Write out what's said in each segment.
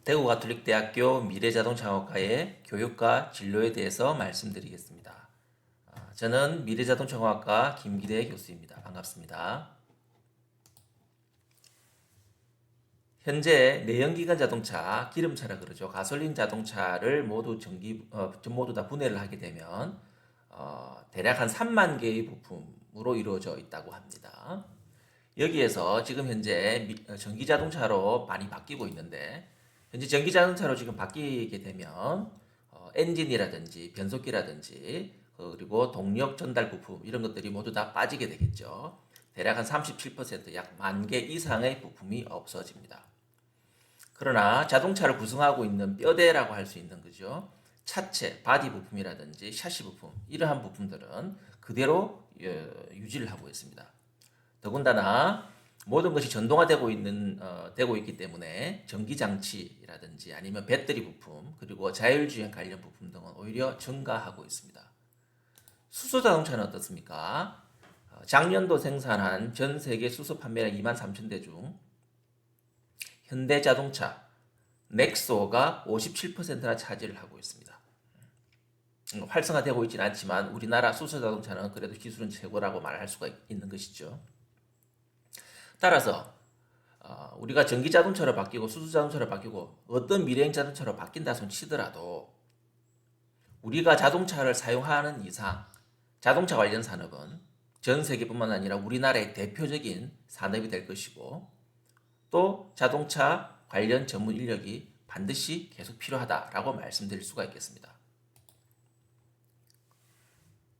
대구가톨릭대학교 미래자동차공학과의 교육과 진로에 대해서 말씀드리겠습니다. 저는 미래자동차공학과 김기대 교수입니다. 반갑습니다. 현재 내연기관 자동차, 기름차라 그러죠. 가솔린 자동차를 모두 모두 다 분해를 하게 되면 대략 한 3만 개의 부품으로 이루어져 있다고 합니다. 여기에서 지금 현재 전기 자동차로 많이 바뀌고 있는데 현재 전기 자동차로 지금 바뀌게 되면 엔진이라든지 변속기라든지 그리고 동력 전달 부품 이런 것들이 모두 다 빠지게 되겠죠. 대략 한 37%, 약 10,000개 이상의 부품이 없어집니다. 그러나 자동차를 구성하고 있는 뼈대라고 할 수 있는 거죠. 차체, 바디 부품이라든지 샤시 부품 이러한 부품들은 그대로 유지를 하고 있습니다. 더군다나 모든 것이 되고 있기 때문에 전기 장치라든지 아니면 배터리 부품 그리고 자율주행 관련 부품 등은 오히려 증가하고 있습니다. 수소 자동차는 어떻습니까? 작년도 생산한 전 세계 수소 판매량 23,000대 중 현대자동차, 넥소가 57%나 차지를 하고 있습니다. 활성화되고 있지는 않지만 우리나라 수소 자동차는 그래도 기술은 최고라고 말할 수가 있는 것이죠. 따라서 우리가 전기 자동차로 바뀌고 수소 자동차로 바뀌고 어떤 미래형 자동차로 바뀐다 손 치더라도 우리가 자동차를 사용하는 이상 자동차 관련 산업은 전 세계뿐만 아니라 우리나라의 대표적인 산업이 될 것이고 또 자동차 관련 전문 인력이 반드시 계속 필요하다라고 말씀드릴 수가 있겠습니다.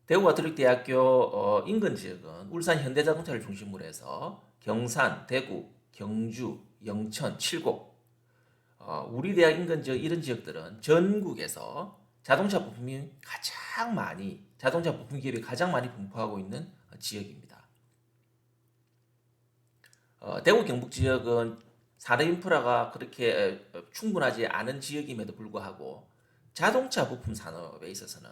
대구가톨릭대학교 인근 지역은 울산 현대자동차를 중심으로 해서 경산, 대구, 경주, 영천, 칠곡 우리 대학 인근 지역 이런 지역들은 전국에서 자동차 부품 기업이 가장 많이 분포하고 있는 지역입니다. 대구 경북 지역은 산업 인프라가 그렇게 충분하지 않은 지역임에도 불구하고 자동차 부품 산업에 있어서는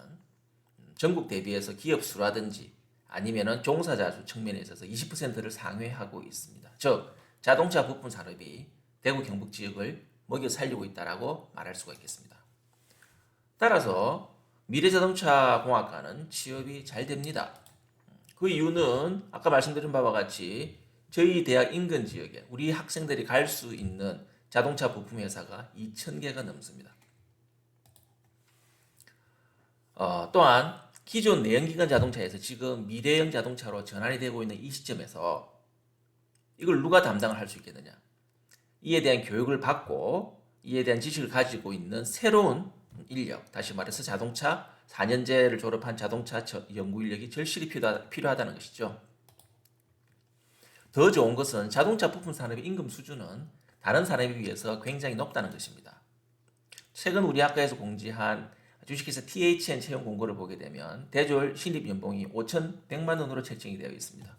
전국 대비해서 기업 수라든지 아니면은 종사자 수 측면에 있어서 20%를 상회하고 있습니다. 즉 자동차 부품 산업이 대구 경북 지역을 먹여 살리고 있다라고 말할 수가 있겠습니다. 따라서 미래자동차 공학과는 취업이 잘 됩니다. 그 이유는 아까 말씀드린 바와 같이 저희 대학 인근 지역에 우리 학생들이 갈 수 있는 자동차 부품 회사가 2,000개가 넘습니다. 또한 기존 내연기관 자동차에서 지금 미래형 자동차로 전환이 되고 있는 이 시점에서 이걸 누가 담당을 할 수 있겠느냐? 이에 대한 교육을 받고 이에 대한 지식을 가지고 있는 새로운 인력, 다시 말해서 자동차 4년제를 졸업한 자동차 연구 인력이 절실히 필요하다는 것이죠. 더 좋은 것은 자동차 부품 산업의 임금 수준은 다른 산업에 비해서 굉장히 높다는 것입니다. 최근 우리 학과에서 공지한 주식회사 THN 채용 공고를 보게 되면 대졸 신입 연봉이 5,100만 원으로 책정이 되어 있습니다.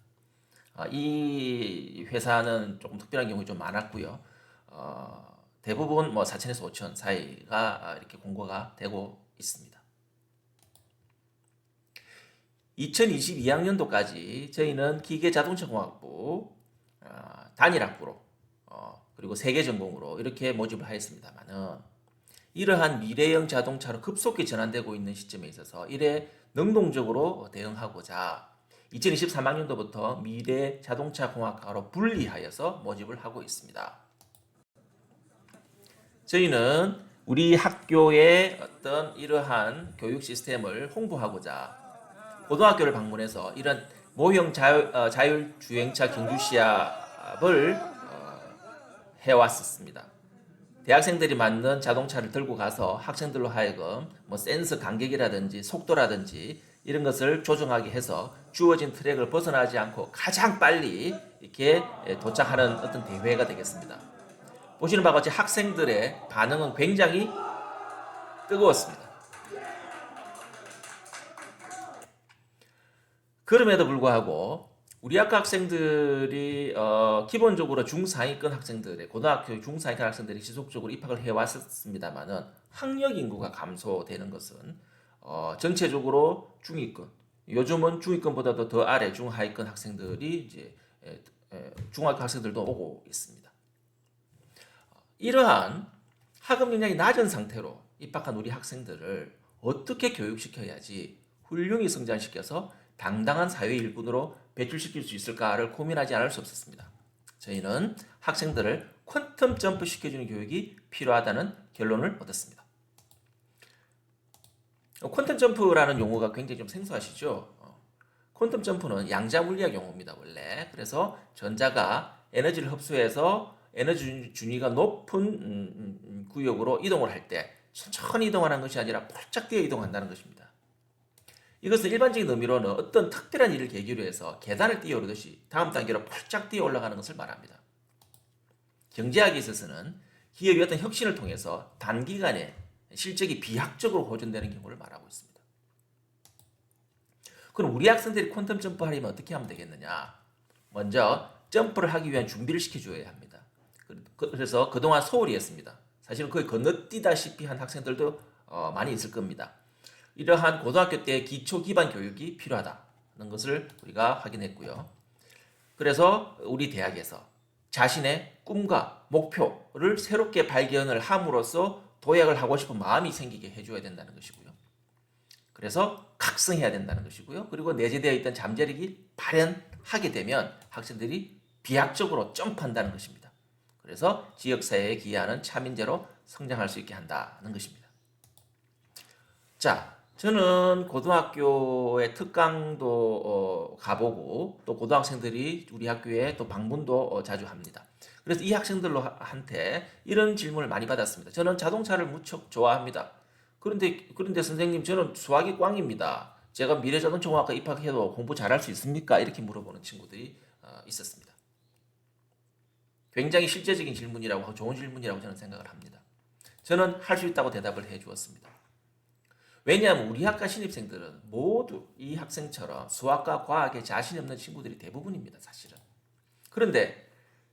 이 회사는 조금 특별한 경우가 좀 많았고요. 대부분 4,000에서 5,000 사이가 이렇게 공고가 되고 있습니다. 2022학년도까지 저희는 기계자동차공학부 단일학부로 그리고 세계 전공으로 이렇게 모집을 하였습니다만은 이러한 미래형 자동차로 급속히 전환되고 있는 시점에 있어서 이래 능동적으로 대응하고자 2023학년도부터 미래자동차공학과로 분리하여서 모집을 하고 있습니다. 저희는 우리 학교의 어떤 이러한 교육 시스템을 홍보하고자 고등학교를 방문해서 이런 모형 자율주행차 경주 시합을 해왔었습니다. 대학생들이 만든 자동차를 들고 가서 학생들로 하여금 센서 간격이라든지 속도라든지 이런 것을 조정하게 해서 주어진 트랙을 벗어나지 않고 가장 빨리 이렇게 도착하는 어떤 대회가 되겠습니다. 보시는 바와 같이 학생들의 반응은 굉장히 뜨거웠습니다. 그럼에도 불구하고 우리 학과 학생들이 기본적으로 중상위권 학생들의 고등학교 중상위권 학생들이 지속적으로 입학을 해왔습니다만은 학력 인구가 감소되는 것은 전체적으로 중위권 요즘은 중위권보다도 더 아래 중하위권 학생들이 이제 중학교 학생들도 오고 있습니다. 이러한 학업 역량이 낮은 상태로 입학한 우리 학생들을 어떻게 교육시켜야지 훌륭히 성장시켜서 당당한 사회 일꾼으로 배출시킬 수 있을까를 고민하지 않을 수 없었습니다. 저희는 학생들을 퀀텀 점프 시켜주는 교육이 필요하다는 결론을 얻었습니다. 퀀텀 점프라는 용어가 굉장히 좀 생소하시죠? 퀀텀 점프는 양자 물리학 용어입니다, 원래. 그래서 전자가 에너지를 흡수해서 에너지 준위가 높은 구역으로 이동을 할 때 천천히 이동하는 것이 아니라 폴짝 뛰어 이동한다는 것입니다. 이것은 일반적인 의미로는 어떤 특별한 일을 계기로 해서 계단을 뛰어 오르듯이 다음 단계로 폴짝 뛰어 올라가는 것을 말합니다. 경제학에 있어서는 기업이 어떤 혁신을 통해서 단기간에 실적이 비약적으로 호전되는 경우를 말하고 있습니다. 그럼 우리 학생들이 퀀텀 점프 하려면 어떻게 하면 되겠느냐? 먼저 점프를 하기 위한 준비를 시켜줘야 합니다. 그래서 그동안 소홀히했습니다. 사실은 거의 건너뛰다시피 한 학생들도 많이 있을 겁니다. 이러한 고등학교 때 기초 기반 교육이 필요하다는 것을 우리가 확인했고요. 그래서 우리 대학에서 자신의 꿈과 목표를 새롭게 발견을 함으로써 도약을 하고 싶은 마음이 생기게 해줘야 된다는 것이고요. 그래서 각성해야 된다는 것이고요. 그리고 내재되어 있던 잠재력이 발현하게 되면 학생들이 비약적으로 점프한다는 것입니다. 그래서 지역사회에 기여하는 차민재로 성장할 수 있게 한다는 것입니다. 자, 저는 고등학교의 특강도 가보고 또 고등학생들이 우리 학교에 또 방문도 자주 합니다. 그래서 이 학생들한테 이런 질문을 많이 받았습니다. 저는 자동차를 무척 좋아합니다. 그런데 선생님, 저는 수학이 꽝입니다. 제가 미래자동차공학과 입학해도 공부 잘할 수 있습니까? 이렇게 물어보는 친구들이 있었습니다. 굉장히 실제적인 질문이라고 좋은 질문이라고 저는 생각을 합니다. 저는 할 수 있다고 대답을 해 주었습니다. 왜냐하면 우리 학과 신입생들은 모두 이 학생처럼 수학과 과학에 자신 없는 친구들이 대부분입니다, 사실은. 그런데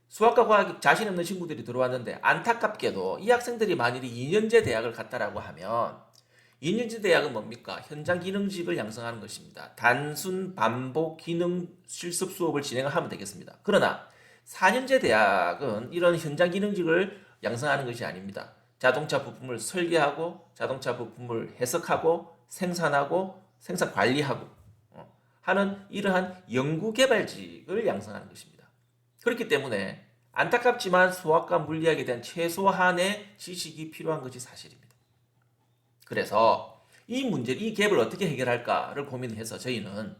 수학과 과학에 자신 없는 친구들이 들어왔는데 안타깝게도 이 학생들이 만일에 2년제 대학을 갔다라고 하면 2년제 대학은 뭡니까? 현장 기능직을 양성하는 것입니다. 단순 반복 기능 실습 수업을 진행을 하면 되겠습니다. 그러나 4년제 대학은 이런 현장 기능직을 양성하는 것이 아닙니다. 자동차 부품을 설계하고 자동차 부품을 해석하고 생산하고 생산 관리하고 하는 이러한 연구개발직을 양성하는 것입니다. 그렇기 때문에 안타깝지만 수학과 물리학에 대한 최소한의 지식이 필요한 것이 사실입니다. 그래서 이 문제, 이 갭을 어떻게 해결할까를 고민해서 저희는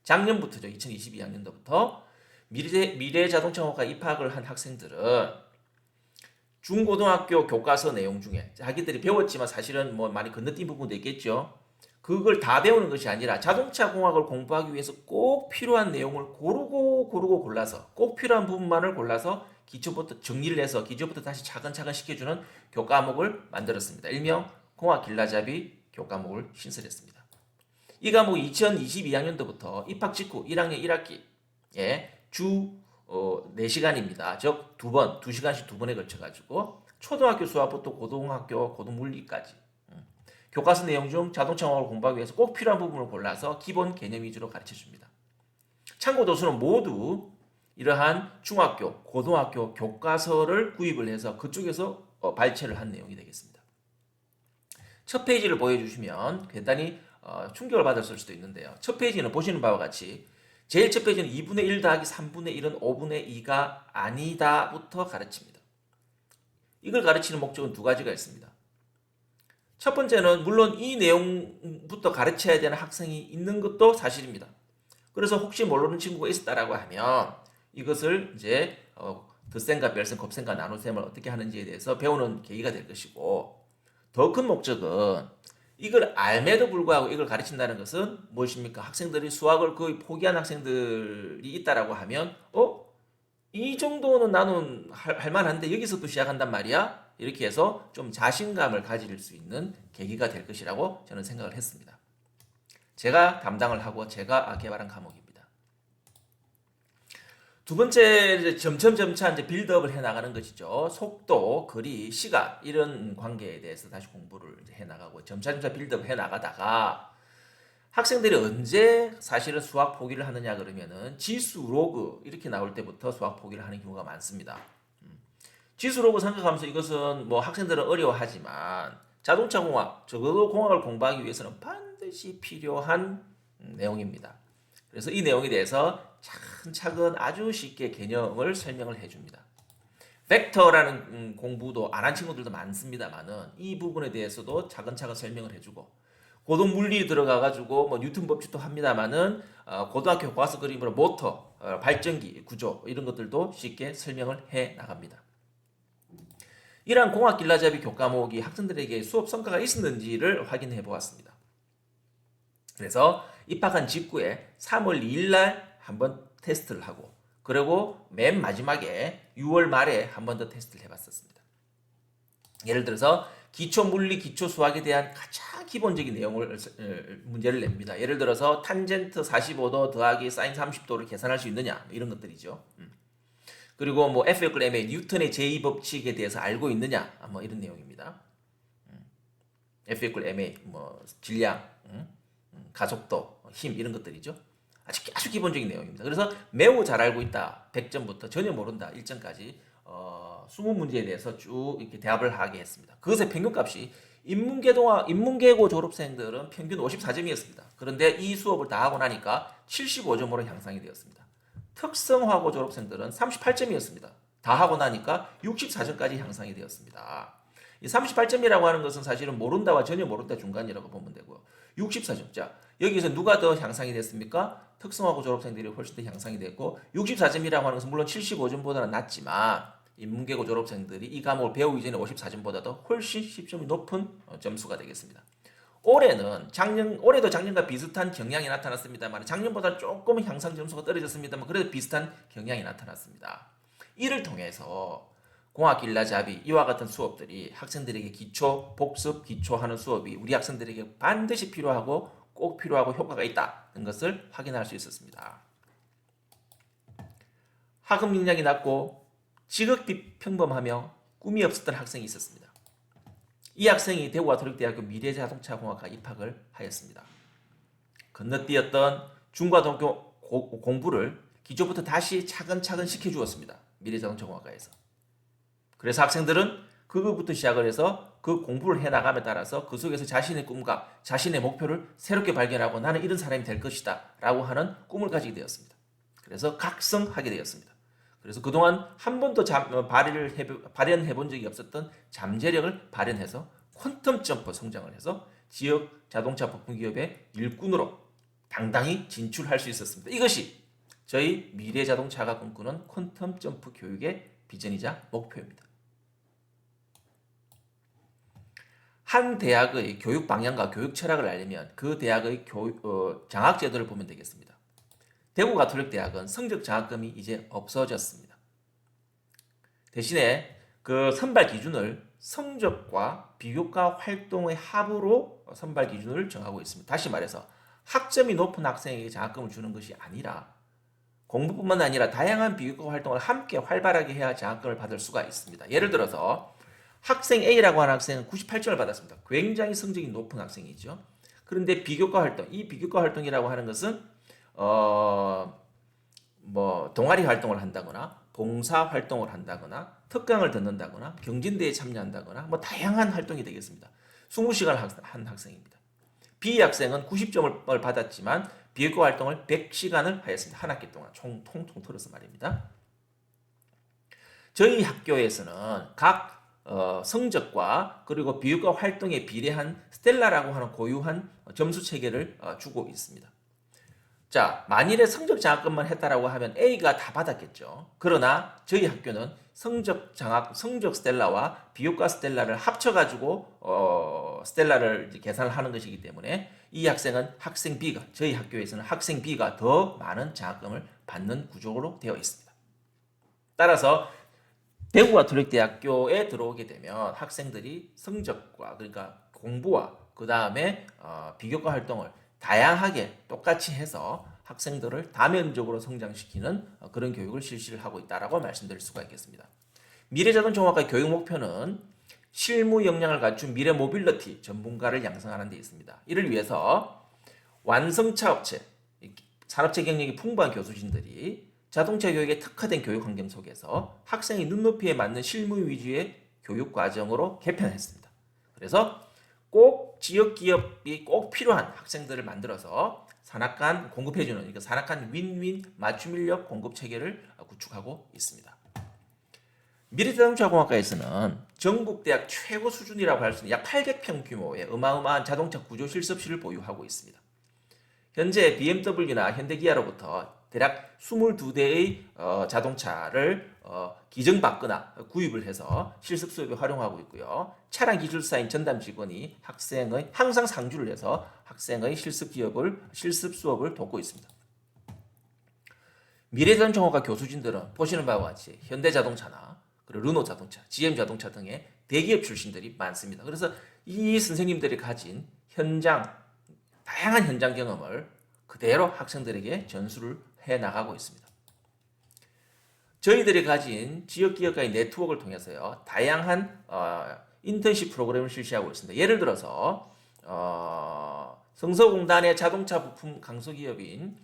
작년부터죠, 2022학년도부터 미래자동차공학과 입학을 한 학생들은 중고등학교 교과서 내용 중에 자기들이 배웠지만 사실은 뭐 많이 건너뛴 부분도 있겠죠. 그걸 다 배우는 것이 아니라 자동차 공학을 공부하기 위해서 꼭 필요한 내용을 고르고 골라서 꼭 필요한 부분만을 골라서 기초부터 정리를 해서 기초부터 다시 차근차근 시켜주는 교과목을 만들었습니다. 일명 공학 길라잡이 교과목을 신설했습니다. 이 과목이 2022학년도부터 입학 직후 1학년 1학기에 주 4시간입니다. 즉 2시간씩 2번에 걸쳐가지고 초등학교 수학부터 고등학교 고등물리까지 교과서 내용 중 자동차공학을 공부하기 위해서 꼭 필요한 부분을 골라서 기본 개념 위주로 가르쳐줍니다. 참고 도서는 모두 이러한 중학교, 고등학교 교과서를 구입을 해서 그쪽에서 발췌를 한 내용이 되겠습니다. 첫 페이지를 보여주시면 대단히 충격을 받았을 수도 있는데요. 첫 페이지는 보시는 바와 같이 제일 첫 페이지는 2분의 1 더하기 3분의 1은 5분의 2가 아니다부터 가르칩니다. 이걸 가르치는 목적은 두 가지가 있습니다. 첫 번째는 물론 이 내용부터 가르쳐야 되는 학생이 있는 것도 사실입니다. 그래서 혹시 모르는 친구가 있었다라고 하면 이것을 이제 덧셈과 뺄셈, 곱셈과 나눗셈을 어떻게 하는지에 대해서 배우는 계기가 될 것이고, 더 큰 목적은 이걸 알매도 불구하고 이걸 가르친다는 것은 무엇입니까? 학생들이 수학을 거의 포기한 학생들이 있다라고 하면 이 정도는 나는 할 만한데 여기서도 시작한단 말이야? 이렇게 해서 좀 자신감을 가질 수 있는 계기가 될 것이라고 저는 생각을 했습니다. 제가 담당을 하고 제가 개발한 과목입니다. 두 번째, 점차 이제 빌드업을 해 나가는 것이죠. 속도, 거리, 시각 이런 관계에 대해서 다시 공부를 해 나가고 점차 빌드업 해 나가다가 학생들이 언제 사실은 수학 포기를 하느냐 그러면은 지수, 로그 이렇게 나올 때부터 수학 포기를 하는 경우가 많습니다. 지수라고 생각하면서 이것은 뭐 학생들은 어려워하지만 자동차 공학, 적어도 공학을 공부하기 위해서는 반드시 필요한 내용입니다. 그래서 이 내용에 대해서 차근차근 아주 쉽게 개념을 설명을 해줍니다. 벡터라는 공부도 안 한 친구들도 많습니다만은 이 부분에 대해서도 차근차근 설명을 해주고 고등 물리 들어가가지고 뭐 뉴턴 법칙도 합니다만은 고등학교 과서 그림으로 모터, 발전기 구조 이런 것들도 쉽게 설명을 해 나갑니다. 이러한 공학 길라잡이 교과목이 학생들에게 수업 성과가 있었는지를 확인해 보았습니다. 그래서 입학한 직후에 3월 2일 날 한번 테스트를 하고 그리고 맨 마지막에 6월 말에 한 번 더 테스트를 해봤었습니다. 예를 들어서 기초 물리, 기초 수학에 대한 가장 기본적인 내용을 문제를 냅니다. 예를 들어서 탄젠트 45도 더하기 사인 30도를 계산할 수 있느냐 이런 것들이죠. 그리고 뭐 F=ma 뉴턴의 제2법칙에 대해서 알고 있느냐 뭐 이런 내용입니다. F=ma 뭐 질량, 가속도, 힘 이런 것들이죠. 아주 기본적인 내용입니다. 그래서 매우 잘 알고 있다 100점부터 전혀 모른다 1점까지 20문제에 대해서 쭉 이렇게 대합을 하게 했습니다. 그것의 평균값이 인문계고 졸업생들은 평균 54점이었습니다. 그런데 이 수업을 다 하고 나니까 75점으로 향상이 되었습니다. 특성화고 졸업생들은 38점이었습니다. 다 하고 나니까 64점까지 향상이 되었습니다. 이 38점이라고 하는 것은 사실은 모른다와 전혀 모른다 중간이라고 보면 되고요. 64점. 자, 여기서 누가 더 향상이 됐습니까? 특성화고 졸업생들이 훨씬 더 향상이 됐고 64점이라고 하는 것은 물론 75점보다는 낮지만 인문계고 졸업생들이 이 과목을 배우기 전에 54점보다도 훨씬 10점이 높은 점수가 되겠습니다. 올해도 작년과 비슷한 경향이 나타났습니다만 작년보다 조금 향상 점수가 떨어졌습니다만 그래도 비슷한 경향이 나타났습니다. 이를 통해서 공학 길라잡이 이와 같은 수업들이 학생들에게 기초, 복습, 기초하는 수업이 우리 학생들에게 반드시 필요하고 꼭 필요하고 효과가 있다는 것을 확인할 수 있었습니다. 학업 역량이 낮고 지극히 평범하며 꿈이 없었던 학생이 있었습니다. 이 학생이 대구 가톨릭대학교 미래자동차공학과 입학을 하였습니다. 건너뛰었던 중고등학교 공부를 기초부터 다시 차근차근 시켜주었습니다. 미래자동차공학과에서. 그래서 학생들은 그것부터 시작을 해서 그 공부를 해나감에 따라서 그 속에서 자신의 꿈과 자신의 목표를 새롭게 발견하고 나는 이런 사람이 될 것이다 라고 하는 꿈을 가지게 되었습니다. 그래서 각성하게 되었습니다. 그래서 그동안 한 번도 발현해 본 적이 없었던 잠재력을 발현해서 퀀텀 점프 성장을 해서 지역 자동차 부품 기업의 일꾼으로 당당히 진출할 수 있었습니다. 이것이 저희 미래 자동차가 꿈꾸는 퀀텀 점프 교육의 비전이자 목표입니다. 한 대학의 교육 방향과 교육 철학을 알려면 그 대학의 장학 제도를 보면 되겠습니다. 대구 가톨릭 대학은 성적 장학금이 이제 없어졌습니다. 대신에 그 선발 기준을 성적과 비교과 활동의 합으로 선발 기준을 정하고 있습니다. 다시 말해서 학점이 높은 학생에게 장학금을 주는 것이 아니라 공부뿐만 아니라 다양한 비교과 활동을 함께 활발하게 해야 장학금을 받을 수가 있습니다. 예를 들어서 학생 A라고 하는 학생은 98점을 받았습니다. 굉장히 성적이 높은 학생이죠. 그런데 비교과 활동, 이 비교과 활동이라고 하는 것은 동아리 활동을 한다거나 봉사 활동을 한다거나 특강을 듣는다거나 경진대회에 참여한다거나 다양한 활동이 되겠습니다. 20시간 한 학생입니다. B 학생은 90점을 받았지만 비교과 활동을 100시간을 하였습니다. 한 학기 동안 통통 털어서 말입니다. 저희 학교에서는 각 성적과 그리고 비교과 활동에 비례한 스텔라라고 하는 고유한 점수 체계를 주고 있습니다. 자, 만일에 성적 장학금만 했다라고 하면 A가 다 받았겠죠. 그러나 저희 학교는 성적 스텔라와 비교과 스텔라를 합쳐가지고 스텔라를 계산을 하는 것이기 때문에 이 학생은 학생 B가 저희 학교에서는 학생 B가 더 많은 장학금을 받는 구조로 되어 있습니다. 따라서 대구 가톨릭대학교에 들어오게 되면 학생들이 성적과 그러니까 공부와 그 다음에 비교과 활동을 다양하게 똑같이 해서 학생들을 다면적으로 성장시키는 그런 교육을 실시를 하고 있다라고 말씀드릴 수가 있겠습니다. 미래자동차공학과의 교육 목표는 실무 역량을 갖춘 미래 모빌리티 전문가를 양성하는 데 있습니다. 이를 위해서 완성차 업체, 산업체 경력이 풍부한 교수진들이 자동차 교육에 특화된 교육 환경 속에서 학생의 눈높이에 맞는 실무 위주의 교육 과정으로 개편했습니다. 그래서 꼭 지역 기업이 꼭 필요한 학생들을 만들어서 산학관 공급해주는, 그러니까 산학관 윈윈 맞춤 인력 공급 체계를 구축하고 있습니다. 미래자동차공학과에서는 전국 대학 최고 수준이라고 할 수 있는 약 800평 규모의 어마어마한 자동차 구조 실습실을 보유하고 있습니다. 현재 BMW나 현대기아로부터 대략 22대의 자동차를 기증받거나 구입을 해서 실습 수업에 활용하고 있고요. 차량 기술사인 전담 직원이 학생의 항상 상주를 해서 학생의 실습 수업을 돕고 있습니다. 미래자동차공학과 교수진들은 보시는 바와 같이 현대자동차나 그리고 르노자동차, GM자동차 등의 대기업 출신들이 많습니다. 그래서 이 선생님들이 가진 다양한 현장 경험을 그대로 학생들에게 전수를 해 나가고 있습니다. 저희들이 가진 지역기업과의 네트워크를 통해서요, 다양한 인턴십 프로그램을 실시하고 있습니다. 예를 들어서 성서공단의 자동차 부품 강소기업인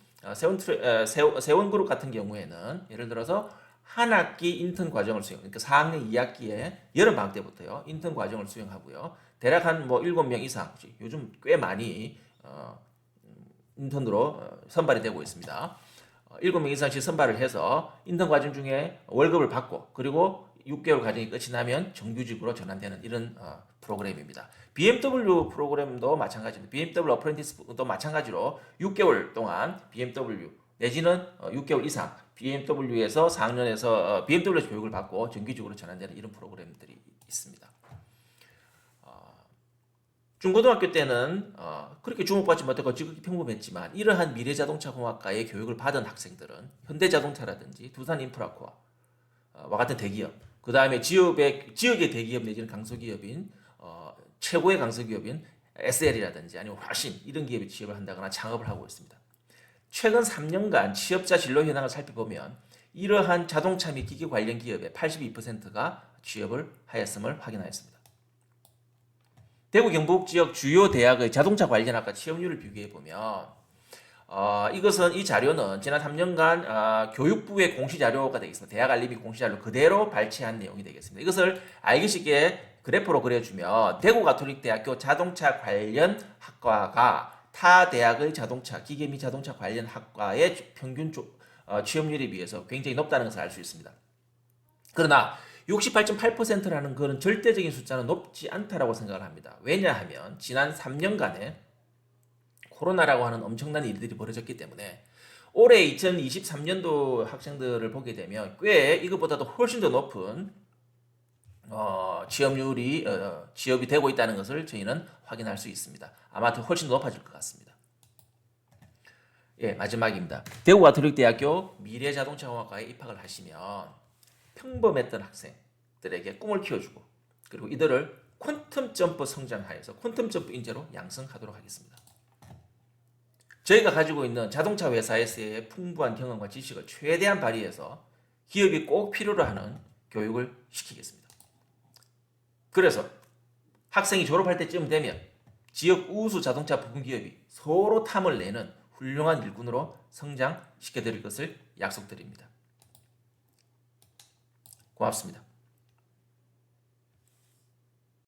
세원그룹 같은 경우에는 예를 들어서 한 학기 인턴 과정을 수행, 그러니까 4학년 2학기에 여름방학 때부터요, 인턴 과정을 수행하고요. 대략 한 7명 이상, 요즘 꽤 많이 인턴으로 선발이 되고 있습니다. 7명 이상씩 선발을 해서 인턴 과정 중에 월급을 받고 그리고 6개월 과정이 끝이 나면 정규직으로 전환되는 이런 프로그램입니다. BMW 프로그램도 마찬가지입니다. BMW 어프렌티스도 마찬가지로 6개월 동안 BMW 내지는 6개월 이상 BMW에서 4학년에서 BMW에서 교육을 받고 정규직으로 전환되는 이런 프로그램들이 있습니다. 중고등학교 때는 그렇게 주목받지 못하고 지극히 평범했지만 이러한 미래자동차공학과의 교육을 받은 학생들은 현대자동차라든지 두산인프라코와 같은 대기업, 그 다음에 지역의 대기업 내지는 강소기업인 최고의 강소기업인 SL이라든지 아니면 화신 이런 기업에 취업을 한다거나 창업을 하고 있습니다. 최근 3년간 취업자 진로 현황을 살펴보면 이러한 자동차 및 기계 관련 기업의 82%가 취업을 하였음을 확인하였습니다. 대구 경북 지역 주요 대학의 자동차 관련 학과 취업률을 비교해 보면 이 자료는 지난 3년간 교육부의 공시 자료가 되겠습니다. 대학 알림이 공시 자료 그대로 발췌한 내용이 되겠습니다. 이것을 알기 쉽게 그래프로 그려주면 대구 가톨릭대학교 자동차 관련 학과가 타 대학의 기계 및 자동차 관련 학과의 평균 취업률에 비해서 굉장히 높다는 것을 알 수 있습니다. 그러나 68.8%라는 그런 절대적인 숫자는 높지 않다라고 생각을 합니다. 왜냐하면 지난 3년간에 코로나라고 하는 엄청난 일들이 벌어졌기 때문에 올해 2023년도 학생들을 보게 되면 꽤 이것보다도 훨씬 더 높은 취업이 되고 있다는 것을 저희는 확인할 수 있습니다. 아마 더 훨씬 더 높아질 것 같습니다. 예, 마지막입니다. 대구 가톨릭대학교 미래자동차공학과에 입학을 하시면 평범했던 학생들에게 꿈을 키워주고 그리고 이들을 퀀텀 점프 성장하여서 퀀텀 점프 인재로 양성하도록 하겠습니다. 저희가 가지고 있는 자동차 회사에서의 풍부한 경험과 지식을 최대한 발휘해서 기업이 꼭 필요로 하는 교육을 시키겠습니다. 그래서 학생이 졸업할 때쯤 되면 지역 우수 자동차 부품 기업이 서로 탐을 내는 훌륭한 일꾼으로 성장시켜드릴 것을 약속드립니다. 고맙습니다.